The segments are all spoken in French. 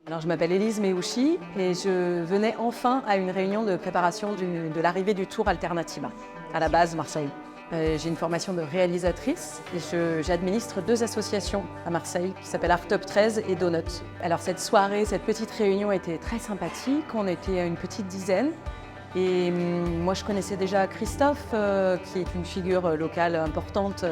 Alors, je m'appelle Élise Méouchi et je venais enfin à une réunion de préparation de l'arrivée du Tour Alternativa, à la base Marseille. J'ai une formation de réalisatrice et j'administre 2 associations à Marseille qui s'appellent Art Up 13 et Donuts. Alors cette soirée, cette petite réunion était très sympathique, on était une petite dizaine. Et moi je connaissais déjà Christophe, qui est une figure locale importante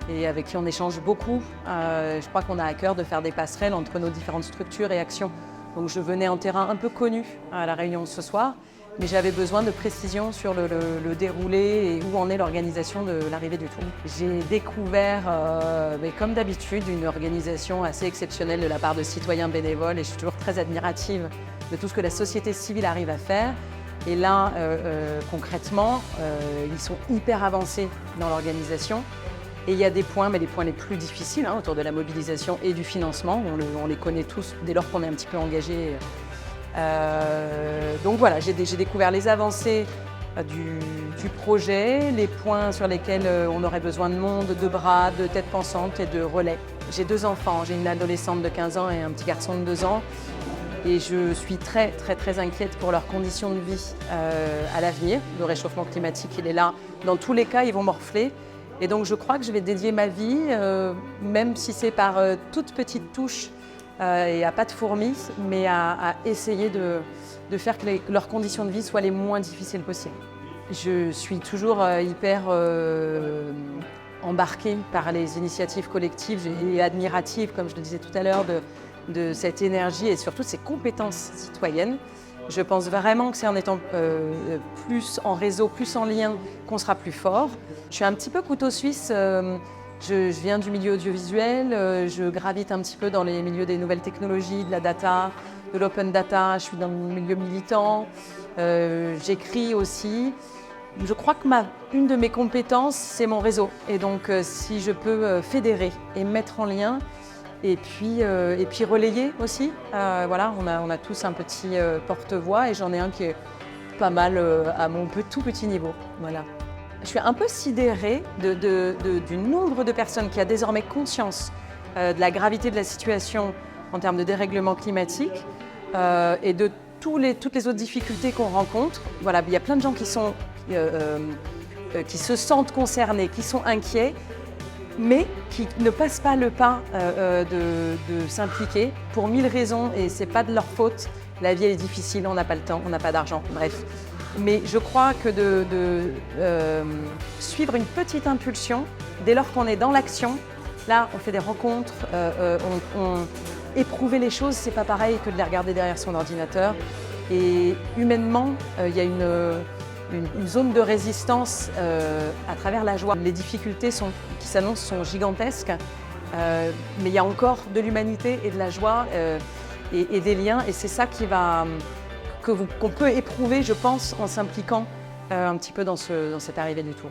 et avec qui on échange beaucoup. Je crois qu'on a à cœur de faire des passerelles entre nos différentes structures et actions. Donc je venais en terrain un peu connu à la réunion de ce soir, mais j'avais besoin de précision sur le déroulé et où en est l'organisation de l'arrivée du Tour. J'ai découvert, comme d'habitude, une organisation assez exceptionnelle de la part de citoyens bénévoles et je suis toujours très admirative de tout ce que la société civile arrive à faire. Et là, concrètement, ils sont hyper avancés dans l'organisation. Et il y a des points, mais les points les plus difficiles autour de la mobilisation et du financement. On les connaît tous dès lors qu'on est un petit peu engagé. Donc voilà, j'ai découvert les avancées du projet, les points sur lesquels on aurait besoin de monde, de bras, de têtes pensantes et de relais. J'ai 2 enfants, j'ai une adolescente de 15 ans et un petit garçon de 2 ans. Et je suis très inquiète pour leurs conditions de vie à l'avenir. Le réchauffement climatique, il est là. Dans tous les cas, ils vont morfler. Et donc je crois que je vais dédier ma vie, même si c'est par toutes petites touches et à pas de fourmis, mais à essayer de faire que leurs conditions de vie soient les moins difficiles possibles. Je suis toujours hyper embarquée par les initiatives collectives et admirative, comme je le disais tout à l'heure, de cette énergie et surtout de ces compétences citoyennes. Je pense vraiment que c'est en étant plus en réseau, plus en lien, qu'on sera plus fort. Je suis un petit peu couteau suisse, je viens du milieu audiovisuel, je gravite un petit peu dans les milieux des nouvelles technologies, de la data, de l'open data, je suis dans le milieu militant, j'écris aussi. Je crois que une de mes compétences, c'est mon réseau. Et donc si je peux fédérer et mettre en lien, et puis relayer aussi. Voilà, on a tous un petit porte-voix et j'en ai un qui est pas mal à mon tout petit niveau. Voilà. Je suis un peu sidérée du nombre de personnes qui a désormais conscience de la gravité de la situation en termes de dérèglement climatique et de toutes les autres difficultés qu'on rencontre. Voilà, il y a plein de gens qui se sentent concernés, qui sont inquiets, mais qui ne passent pas le pas de s'impliquer pour 1000 raisons et c'est pas de leur faute. La vie elle est difficile, on n'a pas le temps, on n'a pas d'argent, bref. Mais je crois que de suivre une petite impulsion, dès lors qu'on est dans l'action, là on fait des rencontres, éprouver les choses, c'est pas pareil que de les regarder derrière son ordinateur. Et humainement, il y a une zone de résistance à travers la joie. Les difficultés qui s'annoncent sont gigantesques, mais il y a encore de l'humanité et de la joie et des liens. Et c'est ça qu'on peut éprouver, je pense, en s'impliquant un petit peu dans cette arrivée du Tour.